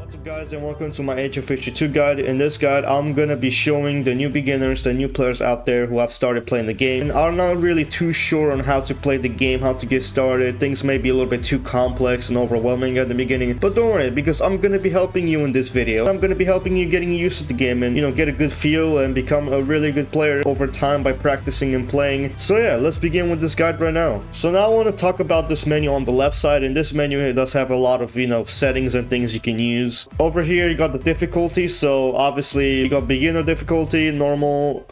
What's up guys, and welcome to my Age of 52 guide. In this guide I'm gonna be showing the new beginners, the new players out there who have started playing the game and are not really too sure on how to play the game, how to get started. Things may be a little bit too complex and overwhelming at the beginning, but don't worry, because I'm gonna be helping you in this video. I'm gonna be helping you getting used to the game and get a good feel and become a really good player over time by practicing and playing. So yeah, let's begin with this guide right now. So now I want to talk about this menu on the left side, and this menu here does have a lot of settings and things you can use. Over here you got the difficulty, so obviously you got beginner difficulty, normal,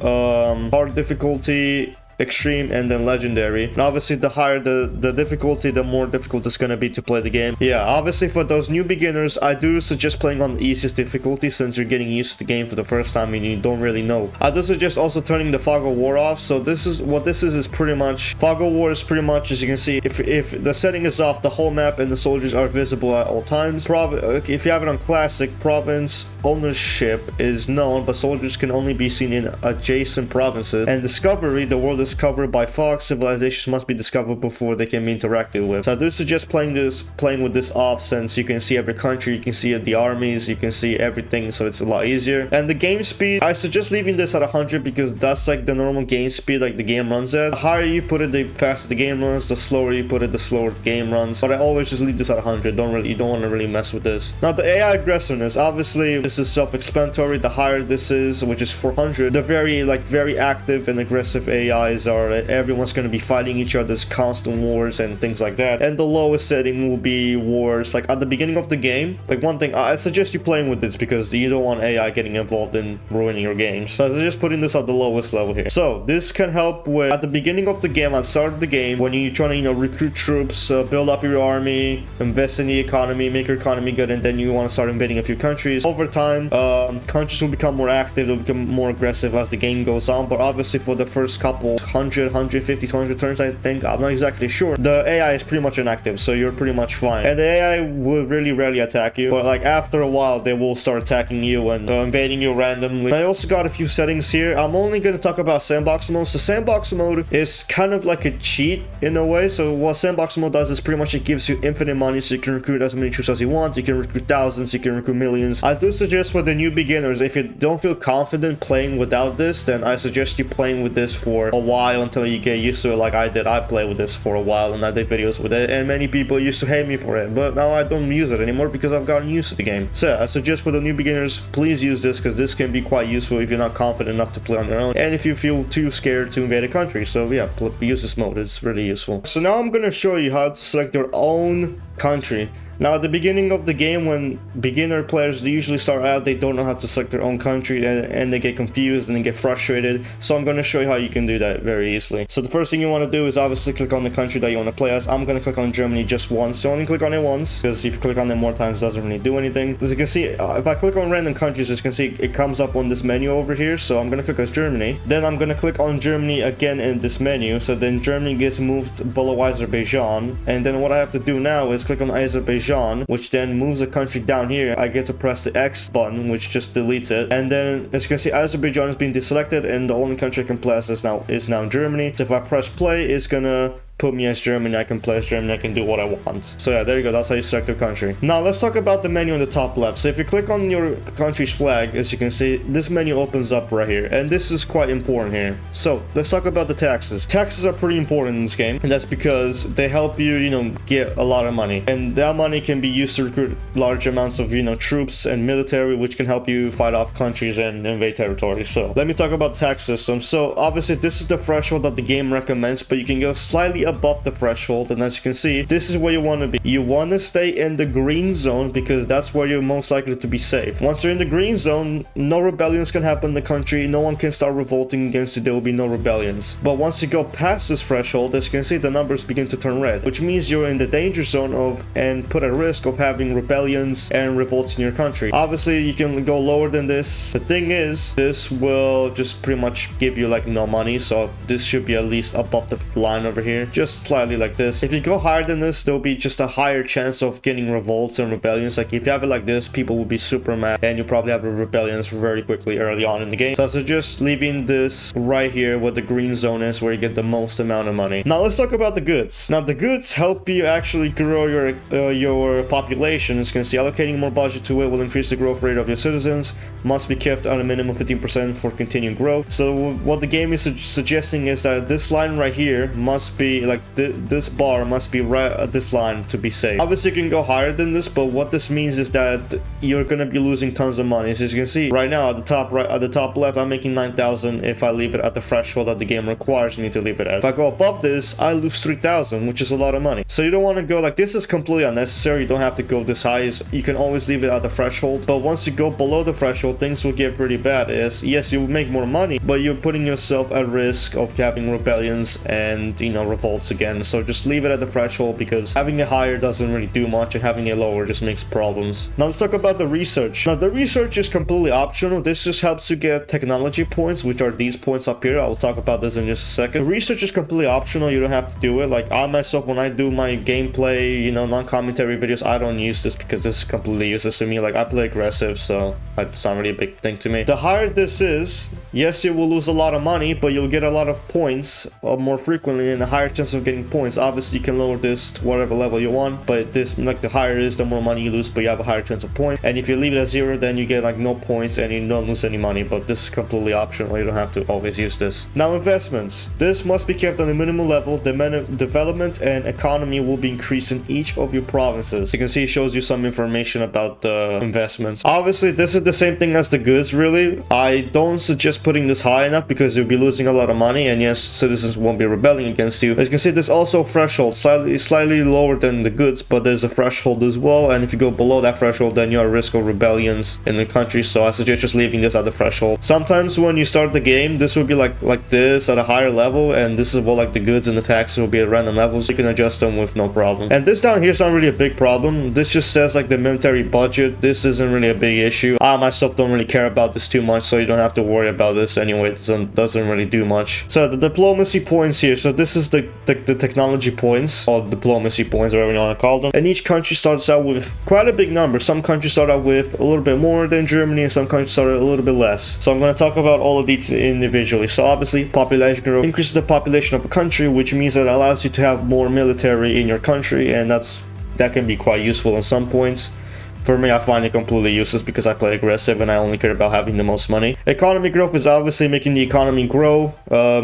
hard difficulty, extreme, and then legendary. And obviously the higher the difficulty, the more difficult it's gonna be to play the game. Yeah, obviously for those new beginners I do suggest playing on the easiest difficulty, since you're getting used to the game for the first time and you don't really know. I do suggest also turning the fog of war off. So this is pretty much, fog of war is pretty much, as you can see, if the setting is off, the whole map and the soldiers are visible at all times. If you have it on classic, province ownership is known, but soldiers can only be seen in adjacent provinces. And discovery, the world is covered by fog. Civilizations must be discovered before they can be interacted with. So I do suggest playing with this off, since you can see every country, you can see the armies, you can see everything, so it's a lot easier. And the game speed, I suggest leaving this at 100, because that's like the normal game speed, like the game runs at. The higher you put it, the faster the game runs. The slower you put it, the slower the game runs. But I always just leave this at 100. You don't want to really mess with this. Now the AI aggressiveness, obviously this is self-explanatory. The higher this is, which is 400, the very active and aggressive AIs are. Everyone's going to be fighting each other's constant wars and things like that. And the lowest setting will be wars like at the beginning of the game. Like, one thing I suggest you playing with this, because you don't want AI getting involved in ruining your game. So I suggest putting this at the lowest level here. So this can help with, at the beginning of the game, at the start of the game, when you're trying to recruit troops, build up your army, invest in the economy, make your economy good, and then you want to start invading a few countries. Over time, countries will become more active, they'll become more aggressive as the game goes on. But obviously for the first couple 150 to 100 turns, I think, I'm not exactly sure, the AI is pretty much inactive, so you're pretty much fine. And the AI will really rarely attack you, but like after a while they will start attacking you and invading you randomly. I also got a few settings here. I'm only going to talk about sandbox mode. So sandbox mode is kind of like a cheat in a way. So what sandbox mode does is pretty much it gives you infinite money, so you can recruit as many troops as you want. You can recruit thousands, you can recruit millions. I do suggest for the new beginners, if you don't feel confident playing without this, then I suggest you playing with this for a while until you get used to it, like I did. I played with this for a while and I did videos with it, and many people used to hate me for it, but now I don't use it anymore because I've gotten used to the game. So I suggest for the new beginners, please use this, because this can be quite useful if you're not confident enough to play on your own, and if you feel too scared to invade a country. So yeah, use this mode, it's really useful. So now I'm gonna show you how to select your own country. Now at the beginning of the game, when beginner players, they usually start out, they don't know how to select their own country, and they get confused and they get frustrated. So I'm going to show you how you can do that very easily. So the first thing you want to do is obviously click on the country that you want to play as. I'm going to click on Germany just once. So only click on it once, because if you click on it more times, it doesn't really do anything. As you can see, if I click on random countries, as you can see, it comes up on this menu over here. So I'm going to click as Germany. Then I'm going to click on Germany again in this menu. So then Germany gets moved below Azerbaijan. And then what I have to do now is click on Azerbaijan, which then moves the country down here. I get to press the X button, which just deletes it. And then as you can see, Azerbaijan is being deselected, and the only country I can play as is now Germany. So if I press play, it's gonna put me as Germany. I can play as Germany, I can do what I want. So yeah, there you go, that's how you select your country. Now let's talk about the menu on the top left. So if you click on your country's flag, as you can see, this menu opens up right here, and this is quite important here. So let's talk about the taxes. Taxes are pretty important in this game, and that's because they help you, get a lot of money, and that money can be used to recruit large amounts of, troops and military, which can help you fight off countries and invade territories. So let me talk about the tax system. So obviously this is the threshold that the game recommends, but you can go slightly above the threshold, and as you can see, this is where you want to be. You want to stay in the green zone, because that's where you're most likely to be safe. Once you're in the green zone, no rebellions can happen in the country, no one can start revolting against you, there will be no rebellions. But once you go past this threshold, as you can see, the numbers begin to turn red, which means you're in the danger zone of, and put at risk of, having rebellions and revolts in your country. Obviously you can go lower than this. The thing is, this will just pretty much give you like no money, so this should be at least above the line over here, just slightly like this. If you go higher than this, there'll be just a higher chance of getting revolts and rebellions. Like if you have it like this, people will be super mad and you probably have rebellions very quickly early on in the game. So I suggest leaving this right here where the green zone is, where you get the most amount of money. Now let's talk about the goods. Now the goods help you actually grow your population. As you can see, allocating more budget to it will increase the growth rate of your citizens. Must be kept at a minimum 15% for continued growth. So what the game is suggesting is that this line right here must be like this bar must be right at this line to be safe. Obviously you can go higher than this, but what this means is that you're gonna be losing tons of money. So as you can see right now at the top left, I'm making 9,000 if I leave it at the threshold that the game requires me to leave it at. If I go above this, I lose 3,000, which is a lot of money. So you don't want to go like this. Is completely unnecessary. You don't have to go this high. You can always leave it at the threshold, but once you go below the threshold, things will get pretty bad. Yes, you will make more money, but you're putting yourself at risk of having rebellions and, you know, revolts again. So just leave it at the threshold, because having it higher doesn't really do much and having it lower just makes problems. Now let's talk about the research. Now the research is completely optional. This just helps you get technology points, which are these points up here. I will talk about this in just a second. The research is completely optional. You don't have to do it. Like I myself, when I do my gameplay, you know, non-commentary videos, I don't use this because this is completely useless to me. Like I play aggressive, so it's not really a big thing to me. The higher this is, yes, you will lose a lot of money, but you'll get a lot of points more frequently and a higher chance of getting points. Obviously you can lower this to whatever level you want, but this, like, the higher it is, the more money you lose, but you have a higher chance of points. And if you leave it at 0, then you get like no points and you don't lose any money, but this is completely optional. You don't have to always use this. Now investments. This must be kept on a minimum level. The development and economy will be increased in each of your provinces. You can see it shows you some information about the investments. Obviously this is the same thing as the goods, really. I don't suggest putting this high enough because you'll be losing a lot of money, and yes, citizens won't be rebelling against you. As you can see, there's also a threshold, slightly lower than the goods, but there's a threshold as well, and if you go below that threshold, then you're at risk of rebellions in the country. So I suggest just leaving this at the threshold. Sometimes when you start the game, this will be like this at a higher level, and this is what like the goods and the taxes will be at random levels. You can adjust them with no problem. And this down here is not really a big problem. This just says like the military budget. This isn't really a big issue. I myself don't really care about this too much, so you don't have to worry about this anyway. It doesn't really do much. So the diplomacy points here. So this is the technology points, or diplomacy points, whatever you want to call them. And each country starts out with quite a big number. Some countries start out with a little bit more than Germany, and some countries start a little bit less. So I'm going to talk about all of these individually. So obviously population growth increases the population of a country, which means that it allows you to have more military in your country, and that can be quite useful in some points. For me, I find it completely useless because I play aggressive and I only care about having the most money. Economy growth is obviously making the economy grow,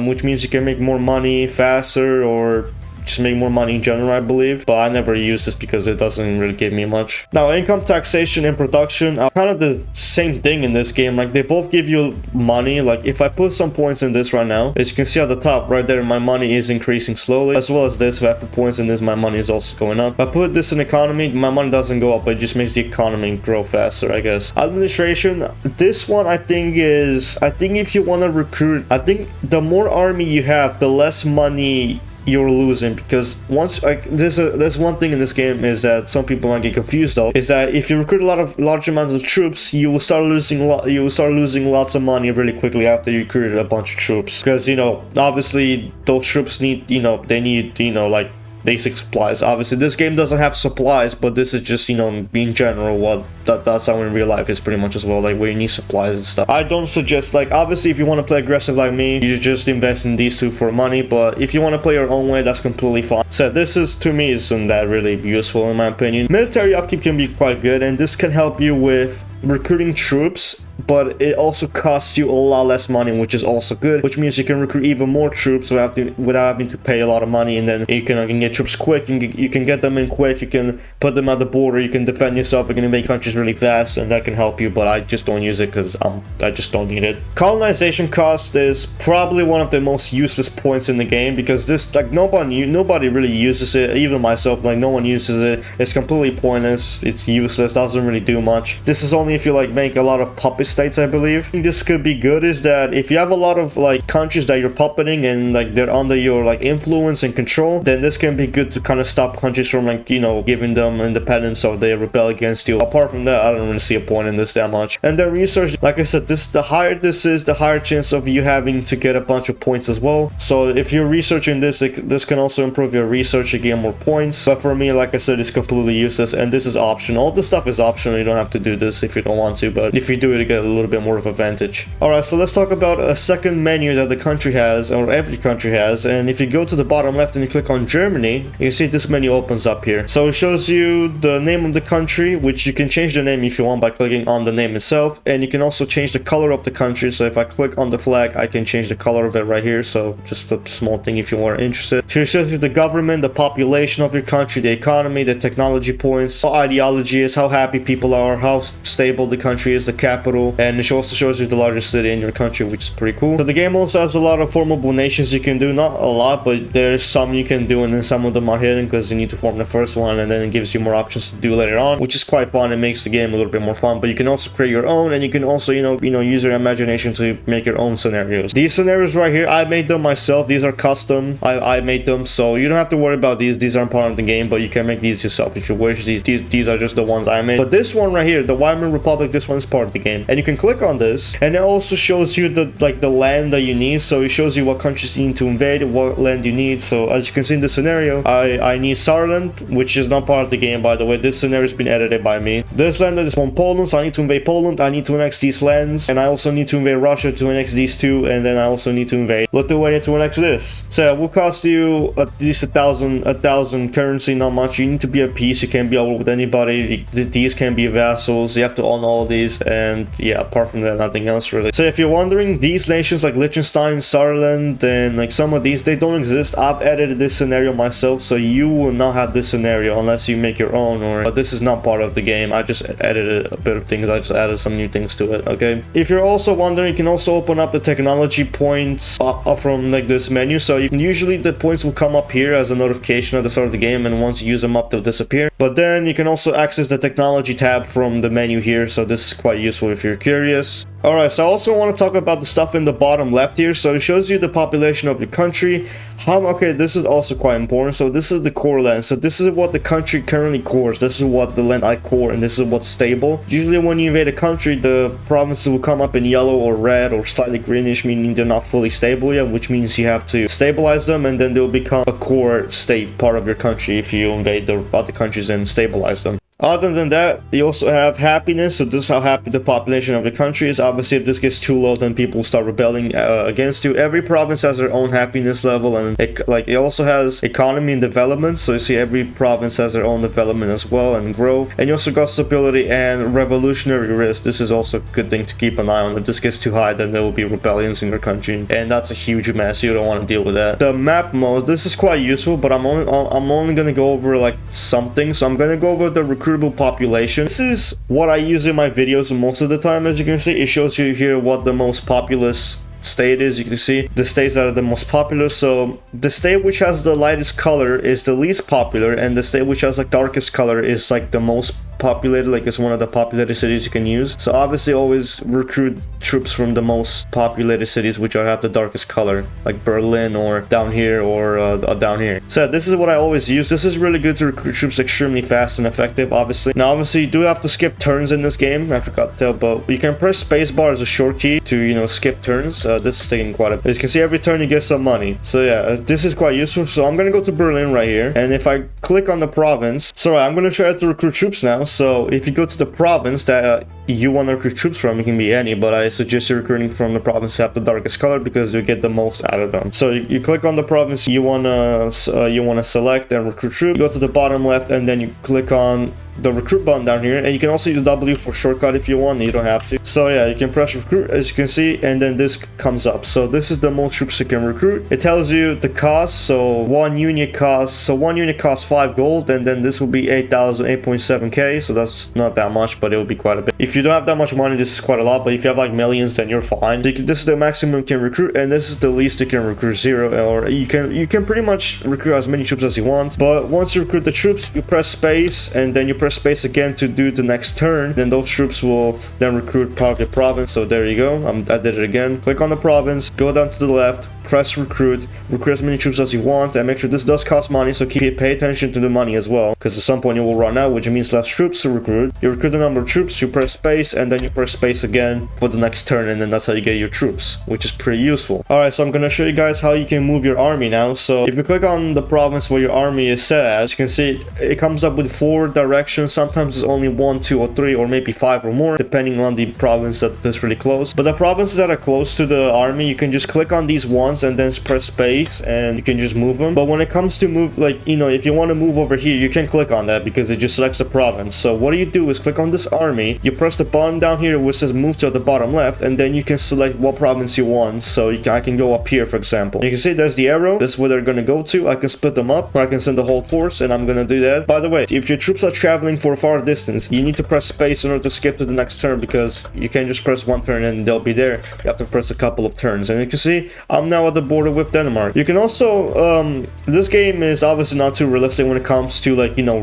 which means you can make more money faster, or just make more money in general, I believe. But I never use this because it doesn't really give me much. Now, income taxation and production are kind of the same thing in this game. Like, they both give you money. Like, if I put some points in this right now, as you can see at the top right there, my money is increasing slowly, as well as this. If I put points in this, my money is also going up. If I put this in economy, my money doesn't go up, but it just makes the economy grow faster, I guess. Administration, this one I think if you want to recruit, I think the more army you have, the less money you're losing, because once, like, there's one thing in this game is that some people might get confused of, is that if you recruit large amounts of troops, you will start losing lots of money really quickly after you recruited a bunch of troops, because, you know, obviously those troops need, you know, they need, you know, like, basic supplies. Obviously this game doesn't have supplies, but this is just, you know, in general what that's how in real life is pretty much as well, like where you need supplies and stuff. I don't suggest, like, obviously if you want to play aggressive like me, you just invest in these two for money, but if you want to play your own way, that's completely fine. So this is, to me, isn't that really useful in my opinion. Military upkeep can be quite good, and this can help you with recruiting troops, but it also costs you a lot less money, which is also good, which means you can recruit even more troops without having to pay a lot of money, and then you can get troops quick, and you can get them in quick, you can put them at the border, you can defend yourself, you can invade countries really fast, and that can help you, but I just don't use it because I just don't need it. Colonization cost is probably one of the most useless points in the game, because this, like, nobody really uses it, even myself, like, no one uses it. It's completely pointless, it's useless, doesn't really do much. This is only if you, like, make a lot of puppet states, I believe. I think this could be good is that if you have a lot of like countries that you're puppeting and like they're under your like influence and control, then this can be good to kind of stop countries from like, you know, giving them independence or they rebel against you. Apart from that, I don't really see a point in this that much. And then research, like I said, the higher this is, the higher chance of you having to get a bunch of points as well. So if you're researching this, this can also improve your research to gain more points. But for me, like I said, it's completely useless, and this is optional. All this stuff is optional. You don't have to do this if you don't want to, but if you do it, you get a little bit more of advantage. Alright, so let's talk about a second menu that the country has, or every country has. And if you go to the bottom left and you click on Germany, you see this menu opens up here. So it shows you the name of the country, which you can change the name if you want by clicking on the name itself, and you can also change the color of the country. So if I click on the flag, I can change the color of it right here. So just a small thing if you are interested. So it shows you the government, the population of your country, the economy, the technology points, how ideology is, how happy people are, how stable the country is, the capital, and it also shows you the largest city in your country, which is pretty cool. So the game also has a lot of formable nations you can do. Not a lot, but there's some you can do, and then some of them are hidden because you need to form the first one, and then it gives you more options to do later on, which is quite fun. It makes the game a little bit more fun. But you can also create your own, and you can also you know use your imagination to make your own scenarios. These scenarios right here, I made them myself. These are custom. I made them, so you don't have to worry about these. These aren't part of the game, but you can make these yourself if you wish. These are just the ones I made. But this one right here, the Weimar Republic, this one's part of the game, and you can click on this, and it also shows you the land that you need. So it shows you what countries you need to invade, what land you need. So as you can see in the scenario, I need Saarland, which is not part of the game, by the way. This scenario has been edited by me. This land is from Poland, so I need to invade Poland. I need to annex these lands, and I also need to invade Russia to annex these two, and then I also need to invade Lithuania to annex this. So it will cost you at least a thousand currency, not much. You need to be at peace. You can't be over with anybody. These can be vassals. You have to own all of these, and yeah, apart from that, nothing else really. So if you're wondering, these nations like Liechtenstein, Saarland, and like some of these, they don't exist. I've edited this scenario myself, so you will not have this scenario unless you make your own, but this is not part of the game. I just edited a bit of things. I just added some new things to it. Okay, if you're also wondering, you can also open up the technology points from like this menu. So you can usually the points will come up here as a notification at the start of the game, and once you use them up, they'll disappear. But then you can also access the technology tab from the menu here, so this is quite useful if you're curious. Alright, so I also want to talk about the stuff in the bottom left here. So it shows you the population of your country. Okay, this is also quite important. So this is the core land. So this is what the country currently cores. This is what the land I core, and this is what's stable. Usually when you invade a country, the provinces will come up in yellow or red or slightly greenish, meaning they're not fully stable yet, which means you have to stabilize them, and then they'll become a core state part of your country if you invade the other countries and stabilize them. Other than that, you also have happiness. So this is how happy the population of the country is. Obviously, if this gets too low, then people start rebelling against you. Every province has their own happiness level, and it also has economy and development. So you see every province has their own development as well, and growth. And you also got stability and revolutionary risk. This is also a good thing to keep an eye on. If this gets too high, then there will be rebellions in your country, and that's a huge mess. You don't want to deal with that. The map mode, this is quite useful, but I'm only gonna go over like something. So I'm gonna go over the recruitment population. This is what I use in my videos most of the time. As you can see, it shows you here what the most populous state is. You can see the states that are the most popular. So the state which has the lightest color is the least popular, and the state which has like darkest color is like the most populated, like it's one of the populated cities you can use. So obviously always recruit troops from the most populated cities which have the darkest color, like Berlin or down here or down here. So this is what I always use. This is really good to recruit troops extremely fast and effective, obviously. Now obviously you do have to skip turns in this game. I forgot to tell, but you can press spacebar as a short key to, you know, skip turns. This is taking quite a bit. As you can see, every turn you get some money. So yeah, this is quite useful. So I'm gonna go to Berlin right here, and if I click on the province, so I'm gonna try to recruit troops now. So if you go to the province that you want to recruit troops from, it can be any, but I suggest you recruiting from the province that have the darkest color because you get the most out of them. So you click on the province you wanna select and recruit troops. You go to the bottom left, and then you click on the recruit button down here, and you can also use W for shortcut if you want. You don't have to. So yeah, you can press recruit, as you can see, and then this comes up. So this is the most troops you can recruit. It tells you the cost. So one unit costs 5 gold, and then this will be 8,000, 8.7k. So that's not that much, but it will be quite a bit. If you don't have that much money, this is quite a lot, but if you have like millions, then you're fine. So this is the maximum you can recruit, and this is the least you can recruit, 0, or you can pretty much recruit as many troops as you want. But once you recruit the troops, you press space, and then you press space again to do the next turn. Then those troops will then recruit part of the province. So there you go. I did it again. Click on the province, go down to the left, press recruit as many troops as you want, and make sure this does cost money, so pay attention to the money as well, because at some point you will run out, which means less troops to recruit. You recruit the number of troops, you press space, and then you press space again for the next turn, and then that's how you get your troops, which is pretty useful. Alright, so I'm gonna show you guys how you can move your army now. So if you click on the province where your army is set as, you can see it comes up with 4 directions. Sometimes it's only 1, 2, or 3, or maybe 5 or more, depending on the province that is really close. But the provinces that are close to the army, you can just click on these ones and then press space, and you can just move them. But when it comes to move, like, you know, if you want to move over here, you can click on that because it just selects the province. So what you do is click on this army, you press the button down here which says move to the bottom left, and then you can select what province you want. So I can go up here, for example. You can see there's the arrow. This is where they're going to go to. I can split them up, or I can send the whole force, and I'm going to do that. By the way, if your troops are traveling for a far distance, you need to press space in order to skip to the next turn, because you can't just press one turn and they'll be there. You have to press a couple of turns. And you can see I'm now at the border with Denmark. You can also this game is obviously not too realistic when it comes to, like, you know,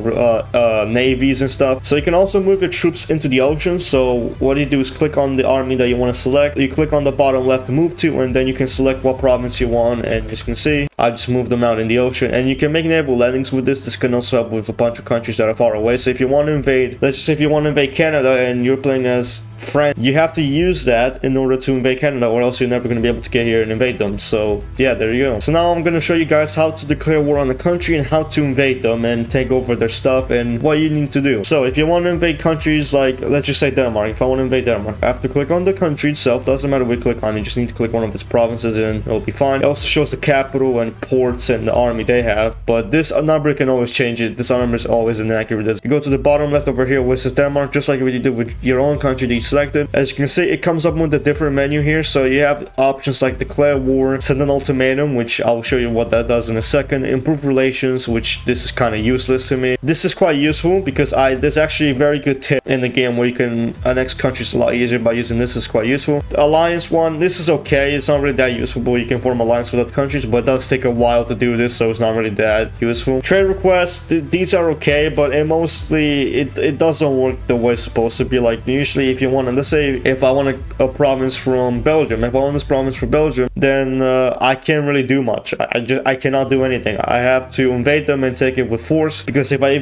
navies and stuff. So you can also move your troops into the ocean. So what you do is click on the army that you want to select. You click on the bottom left to move to, and then you can select what province you want. And as you can see, I just moved them out in the ocean. And you can make naval landings with this. This can also help with a bunch of countries that are far away. So if you want to invade, let's just say if you want to invade Canada and you're playing as France, you have to use that in order to invade Canada, or else you're never going to be able to get here and invade them. So yeah, there you go. So now I'm going to show you guys how to declare war on the country and how to invade them and take over their stuff and what you need to do. So if you want to invade countries like, let's just say Denmark. If I want to invade Denmark, I have to click on the country itself. Doesn't matter what you click on, you just need to click one of its provinces and it'll be fine. It also shows the capital and ports and the army they have, but this number can always change it. This number is always inaccurate. You go to the bottom left over here where it says Denmark, just like what you did with your own country that you selected. As you can see, it comes up with a different menu here. So you have options like declare war, send an ultimatum, which I'll show you what that does in a second, improve relations, which this is kind of useless to me. This is quite useful because there's actually a very good tip in the game where you can annex countries a lot easier by using this. Is quite useful. The alliance one, this is okay. It's not really that useful, but you can form alliance with other countries, but it does take a while to do this, so it's not really that useful. Trade requests, these are okay, but it doesn't work the way it's supposed to be. Like, usually if you want to, let's say if I want a province from Belgium, if I want this province from Belgium, then I can't really do much. I cannot do anything. I have to invade them and take it with force, because if I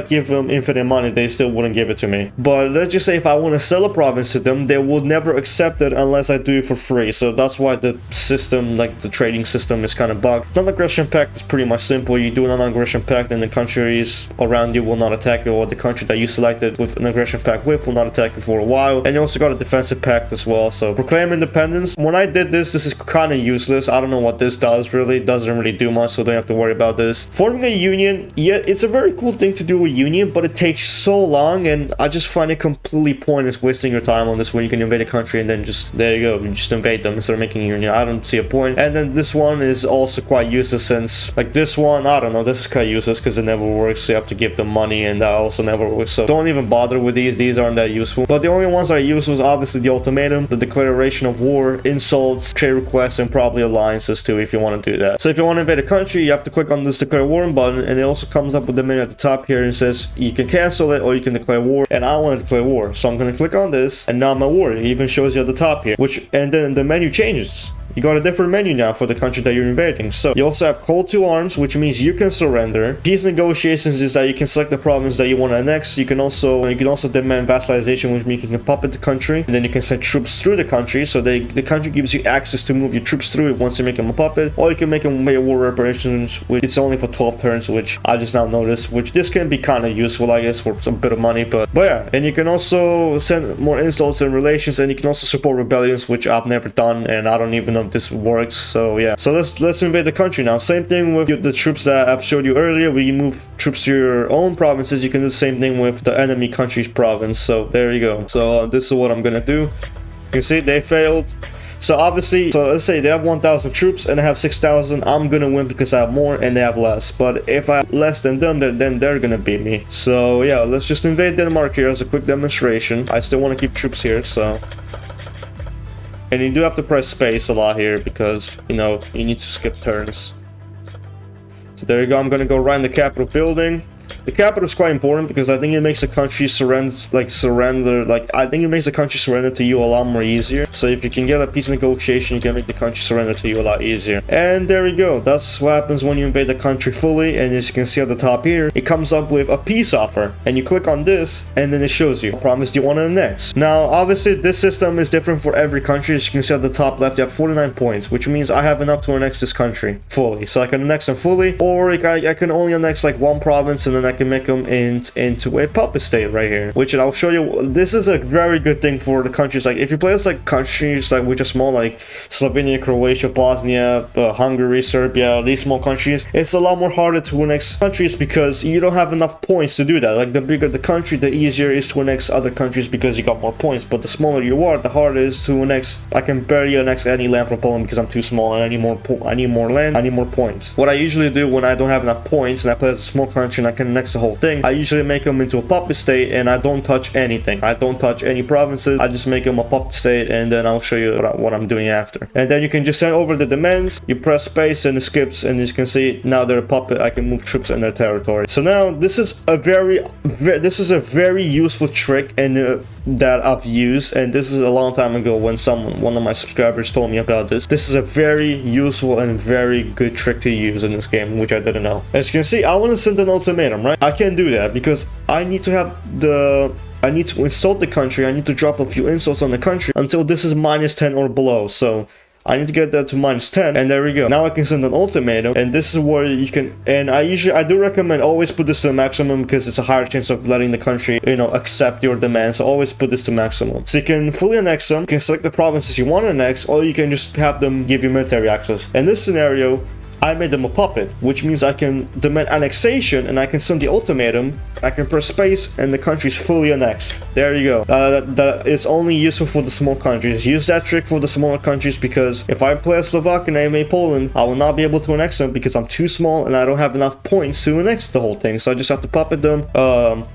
give them infinite money, they still wouldn't give it to me. But let's just say if I want to sell a province to them, they would never accept it unless I do it for free. So that's why the system, like the trading system, is kind of bugged. Non-aggression pact is pretty much simple. You do a non-aggression pact and the countries around you will not attack you, or the country that you selected with an aggression pact with will not attack you for a while. And you also got a defensive pact as well. So proclaim independence. When I did this is kind of useless. I don't know what this does really. It doesn't really do much, so don't have to worry about this. Forming a union, yeah, it's a very cool thing to do a union, but it takes so long, and I just find it completely pointless wasting your time on this when you can invade a country and then just, there you go, you just invade them instead of making a union. I don't see a point. And then this one is also quite useless, since like this one, I don't know, this is kind of useless because it never works. So you have to give them money, and that also never works. So don't even bother with these aren't that useful. But the only ones that are useful is obviously the ultimatum, the declaration of war, insults, trade requests, and probably alliances too if you want to do that. So if you want to invade a country, you have to click on this declare war button, and it also comes up with the menu at the top here and says you can cancel it or you can declare war, and I want to declare war, so I'm going to click on this, and now I'm at war. It even shows you at the top here, and then the menu changes. You got a different menu now for the country that you're invading. So you also have call to arms, which means you can surrender. Peace negotiations is that you can select the province that you want to annex. You can also demand vassalization, which means you can puppet the country, and then you can send troops through the country. So the country gives you access to move your troops through it once you make them a puppet, or you can make them make war reparations, which it's only for 12 turns, which I just now noticed. Which this can be kind of useful, I guess, for some bit of money. But yeah, and you can also send more insults and relations, and you can also support rebellions, which I've never done, and I don't even know if this works. So yeah, so let's invade the country now. Same thing with the troops that I've showed you earlier. When you move troops to your own provinces, you can do the same thing with the enemy country's province. So there you go. So this is what I'm gonna do. You see, they failed. So obviously, so let's say they have 1,000 troops and I have 6,000. I'm gonna win because I have more and they have less. But if I have less than them, then they're gonna beat me. So yeah, let's just invade Denmark here as a quick demonstration. I still want to keep troops here, so. And you do have to press space a lot here because, you know, you need to skip turns. So there you go. I'm gonna go right in the capital building. The capital is quite important because I think it makes the country surrender. I think it makes the country surrender to you a lot more easier. So if you can get a peace negotiation, you can make the country surrender to you a lot easier. And there we go. That's what happens when you invade the country fully. And as you can see at the top here, it comes up with a peace offer. And you click on this, and then it shows you, promise you want to annex. Now, obviously, this system is different for every country. As you can see at the top left, you have 49 points, which means I have enough to annex this country fully. So I can annex them fully, or I can only annex like one province, and then I can make them into a puppet state right here, which I'll show you. This is a very good thing for the countries. Like if you play this like countries like which are small, like Slovenia, Croatia, Bosnia, Hungary, Serbia, these small countries, it's a lot more harder to annex countries because you don't have enough points to do that. Like the bigger the country, the easier it is to annex other countries because you got more points. But the smaller you are, the harder it is to annex. I can barely annex any land from Poland because I'm too small and I need more land, I need more points. What I usually do when I don't have enough points and I play as a small country and I can annex the whole thing, I usually make them into a puppet state and I don't touch anything. I don't touch any provinces. I just make them a puppet state and then I'll show you what I'm doing after. And then you can just send over the demands. You press space and it skips, and as you can see now they're a puppet. I can move troops in their territory. So now this is a very useful trick and that I've used, and this is a long time ago when one of my subscribers told me about this. This is a very useful and very good trick to use in this game, which I didn't know. As you can see, I want to send an ultimatum, right? I can't do that because I need to insult the country. I need to drop a few insults on the country until this is -10 or below. So I need to get that to -10, and there we go. Now I can send an ultimatum, and this is where you can, and I do recommend always put this to the maximum because it's a higher chance of letting the country, you know, accept your demands. So always put this to maximum. So you can fully annex them, you can select the provinces you want to annex, or you can just have them give you military access. In this scenario, I made them a puppet, which means I can demand annexation and I can send the ultimatum. I can press space and the country is fully annexed. There you go. That is only useful for the small countries. Use that trick for the smaller countries because if I play a Slovak and I invade Poland, I will not be able to annex them because I'm too small and I don't have enough points to annex the whole thing. So I just have to puppet them,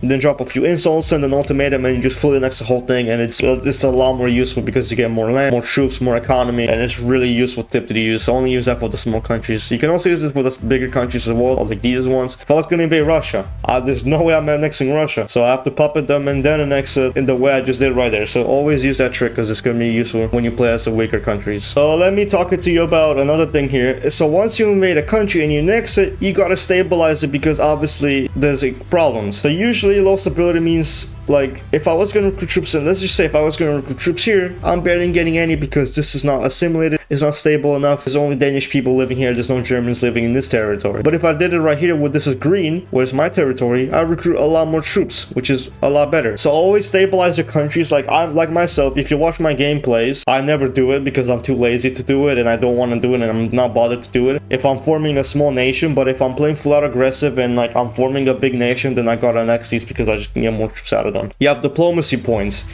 then drop a few insults, send an ultimatum, and you just fully annex the whole thing. And it's a lot more useful because you get more land, more troops, more economy, and it's really useful tip to use. So only use that for the small countries. You can also use it for the bigger countries as well, like these ones. If I was gonna invade Russia, there's no way I'm annexing Russia, so I have to puppet them and then annex it in the way I just did right there. So always use that trick because it's gonna be useful when you play as the weaker countries. So let me talk to you about another thing here. So once you invade a country and you annex it, you gotta stabilize it because obviously there's problems. So usually low stability means, like, if I was gonna recruit troops, and let's just say if I was gonna recruit troops here, I'm barely getting any because this is not assimilated, it's not stable enough, there's only Danish people living here, there's no Germans living in this territory. But if I did it right here where this is green, where it's my territory, I recruit a lot more troops, which is a lot better. So always stabilize your countries. Like myself, if you watch my gameplays, I never do it because I'm too lazy to do it and I don't want to do it and I'm not bothered to do it. If I'm forming a small nation, but if I'm playing full out aggressive and like I'm forming a big nation, then I gotta annex these because I just can get more troops out of them. You have diplomacy points.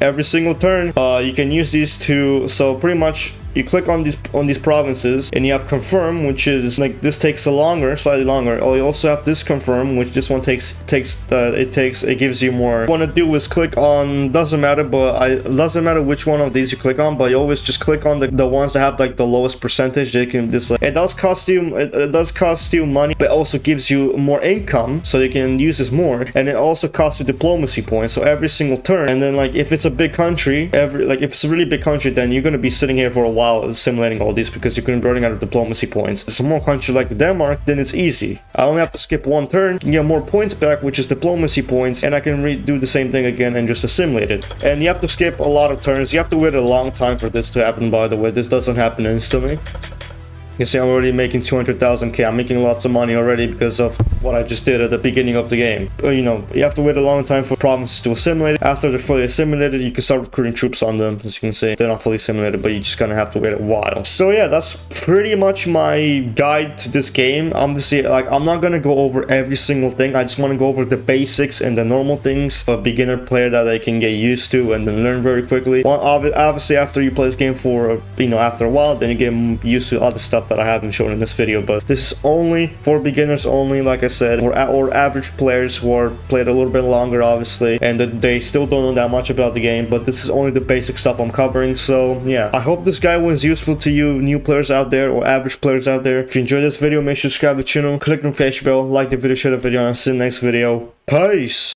Every single turn, you can use these to, so pretty much you click on these provinces and you have confirm, which is like this takes slightly longer. Or you also have this confirm, which this one it gives you more. What you want to do is click on, doesn't matter which one of these you click on, but you always just click on the ones that have like the lowest percentage. They can just like, it does cost you money, but it also gives you more income, so you can use this more, and it also costs you diplomacy points. So every single turn, and then like if it's a big country, if it's a really big country, then you're gonna be sitting here for a while assimilating all these because you're running out of diplomacy points. A small country like Denmark, then it's easy. I only have to skip one turn and get more points back, which is diplomacy points, and I can redo the same thing again and just assimilate it. And you have to skip a lot of turns. You have to wait a long time for this to happen, by the way. This doesn't happen instantly. You see, I'm already making 200,000k. I'm making lots of money already because of what I just did at the beginning of the game. But, you know, you have to wait a long time for provinces to assimilate. After they're fully assimilated, you can start recruiting troops on them. As you can see, they're not fully assimilated, but you're just gonna have to wait a while. So yeah, that's pretty much my guide to this game. Obviously, like, I'm not gonna go over every single thing. I just want to go over the basics and the normal things for a beginner player that they can get used to and then learn very quickly. Well, obviously, after you play this game for, you know, after a while, then you get used to other stuff that I haven't shown in this video. But this is only for beginners only, like I said, or average players who are played a little bit longer, obviously, and that they still don't know that much about the game. But this is only the basic stuff I'm covering. So yeah, I hope this guide was useful to you new players out there or average players out there. If you enjoyed this video, make sure to subscribe to the channel, click the notification bell, like the video, share the video, and I'll see you in the next video. Peace!